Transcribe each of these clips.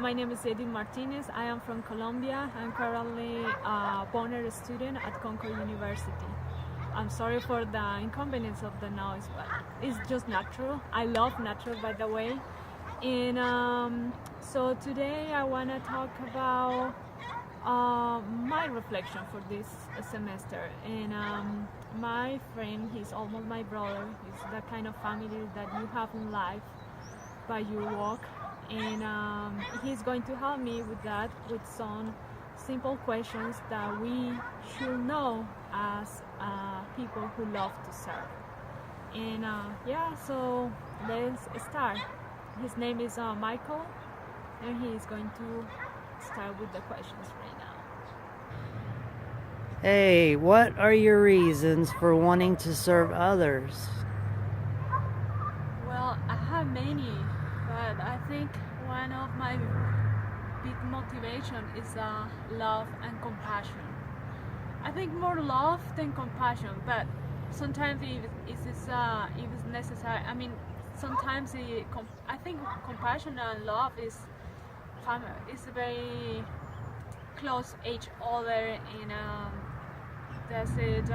My name is Edith Martinez. I am from Colombia. I'm currently a honor student at Concord University. I'm sorry for the inconvenience of the noise, but it's just natural. I love nature, by the way. And so today I want to talk about my reflection for this semester. And my friend, he's almost my brother. He's the kind of family that you have in life by your walk. And he's going to help me with that, with some simple questions that we should know as people who love to serve. And yeah, so let's start. His name is Michael, and he is going to start with the questions right now. Hey, what are your reasons for wanting to serve others? Well, I have many, but I think one of my big motivation is love and compassion. I think more love than compassion, but sometimes if it's necessary. I mean, sometimes I think compassion and love is very close each other, and that's it.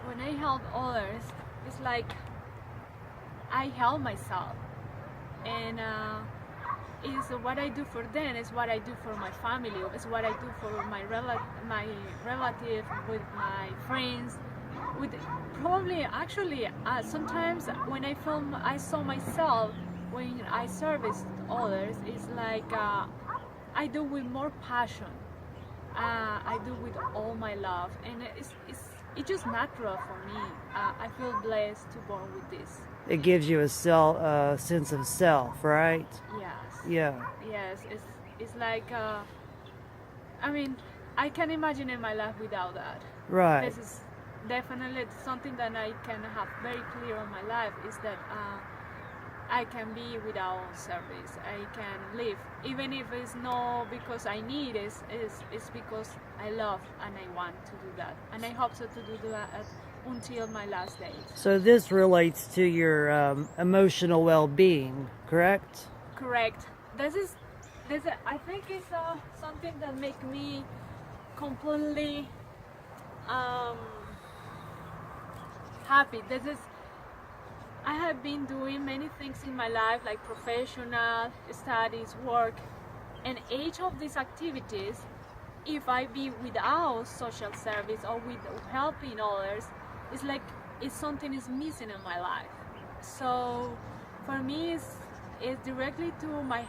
When I help others, it's like I help myself, and is what I do for them is what I do for my family. It's what I do for my relative, with my friends, with probably actually sometimes when I saw myself when I service others, it's like I do with more passion. I do with all my love, and it's just natural for me. I feel blessed to born with this. It gives you a sense of self, right? Yes. Yeah. Yes, it's like I mean, I can imagine in my life without that. Right. This is definitely something that I can have very clear on my life, is that I can be without service. I can live, even if it's not because I need it. It's because I love and I want to do that, and I hope so to do that until my last days. So this relates to your emotional well-being, correct? Correct. I think it's something that makes me completely happy. I have been doing many things in my life, like professional, studies, work, and each of these activities, if I be without social service or with helping others, it's like something is missing in my life. So for me, it's directly to my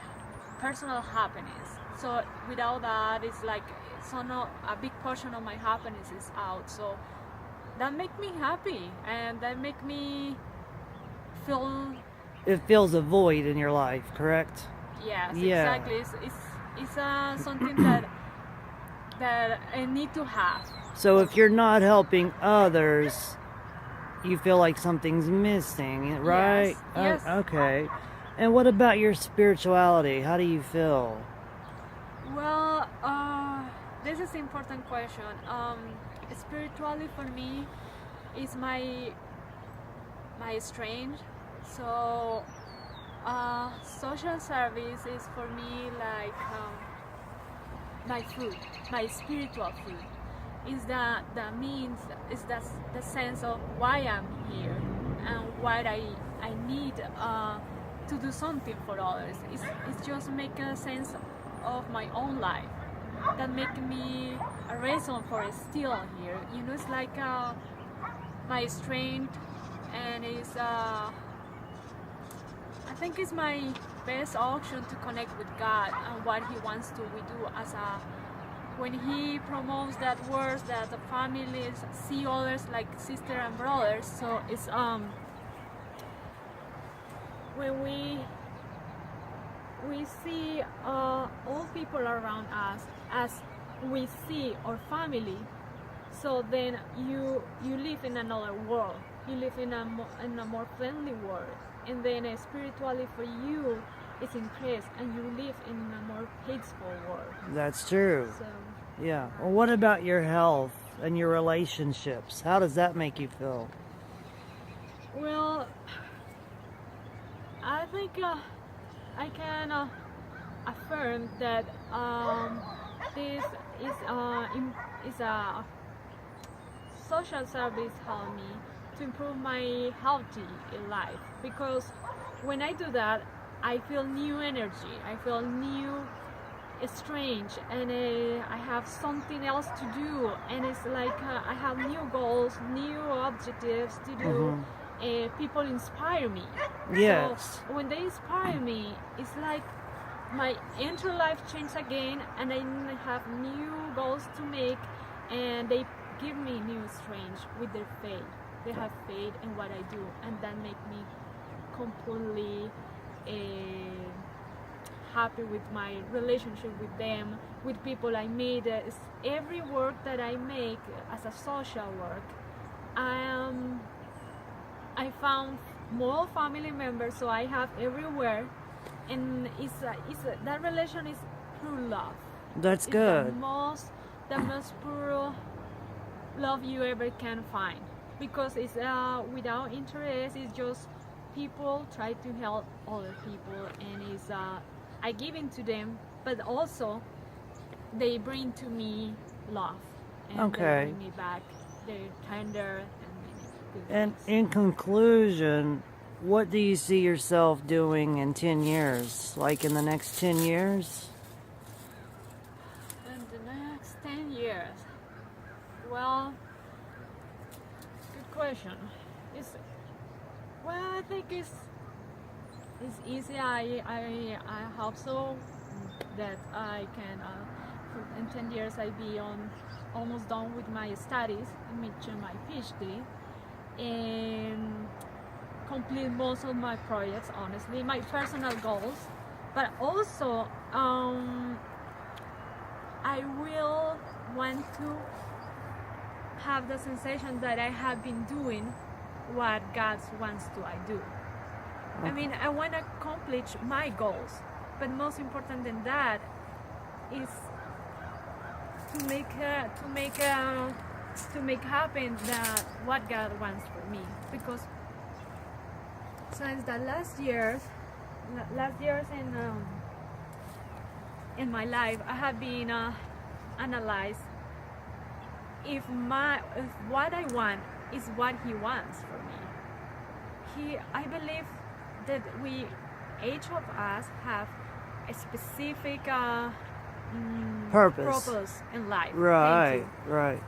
personal happiness. So without that, it's like a big portion of my happiness is out. So that makes me happy, and that makes me feel. It fills a void in your life, correct? Yes, yeah. Exactly. It's something that I need to have. So if you're not helping others, you feel like something's missing, right? Yes. Okay. And what about your spirituality? How do you feel? Well, this is an important question. Spirituality for me is my strength. So social service is for me like my food, my spiritual food. Is that means is that the sense of why I'm here and why I need to do something for others. It's just make a sense of my own life that make me a reason for still here. You know, it's like my strength, and it's I think it's my best option to connect with God and what He wants to we do as when He promotes that words that the families see others like sister and brothers. So it's when we see all people around us as we see our family, so then you live in another world. You live in a more friendly world, and then spiritually for you it's increased, and you live in a more peaceful world. That's true. So, yeah. Well, what about your health and your relationships? How does that make you feel? Well, I think I can affirm that this is a social service help me to improve my healthy life, because when I do that, I feel new energy, I feel new strange, and I have something else to do, and it's like I have new goals, new objectives to do. People inspire me. Yes. So when they inspire me, it's like my entire life changes again, and I have new goals to make, and they give me new strength with their faith. They have faith in what I do, and that makes me completely happy with my relationship with them, with people I meet. Every work that I make as a social work, I found more family members, so I have everywhere, and that relation is pure love. That's It's good. the most pure love you ever can find, because it's without interest. It's just people try to help other people, and it's I give in to them, but also they bring to me love, and Okay. they bring me back. They're tender and many good And things. in conclusion, what do you see yourself doing in 10 years? Like in the next 10 years? In the next 10 years, well, good question. I think it's easy. I hope so that I can in 10 years I be almost done with my studies, mention my PhD, and complete most of my projects, honestly, my personal goals. But also I will want to have the sensation that I have been doing what God wants to I do. I mean, I want to accomplish my goals, but most important than that is to make happen that what God wants for me. Because since the last years in my life, I have been analyzed if what I want is what He wants for me. I believe that each of us have a specific purpose in life. Right, right.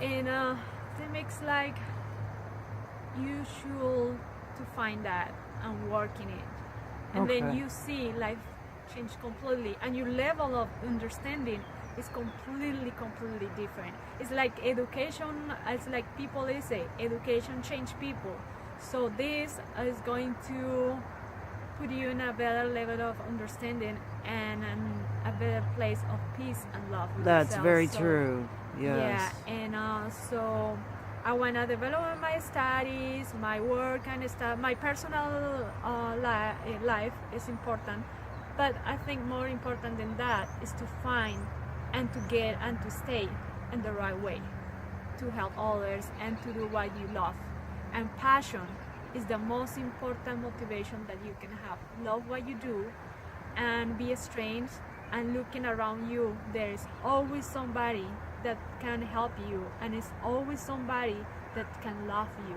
And that makes like you should to find that and work in it, and then Okay. you see life change completely, and your level of understanding is completely different. It's like education, it's like people they say education change people. So this is going to put you in a better level of understanding and a better place of peace and love with That's yourself. very So, true. Yes. yeah, and so I want to develop my studies, my work and stuff. My personal life is important, but I think more important than that is to find and to get and to stay in the right way, to help others and to do what you love. And passion is the most important motivation that you can have. Love what you do and be strange, and looking around you, there is always somebody that can help you, and it's always somebody that can love you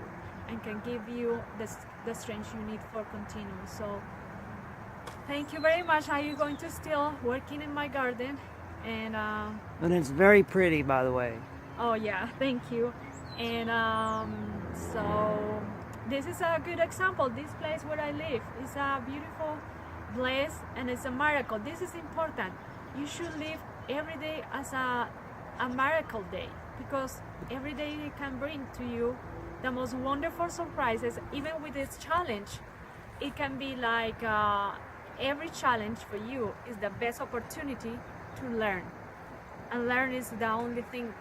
and can give you the strength you need for continue. So thank you very much. Are you going to still working in my garden? And it's very pretty, by the way. oh yeah, thank you. And so this is a good example. This place where I live is a beautiful place, and it's a miracle. This is important. You should live every day as a miracle day, because every day can bring to you the most wonderful surprises. Even with its challenge, it can be like every challenge for you is the best opportunity to learn. And learn is the only thing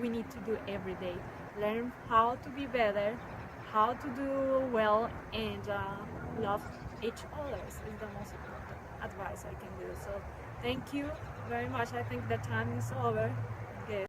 we need to do every day. Learn how to be better, how to do well, and love each other is the most important advice I can do. So thank you very much. I think the time is over.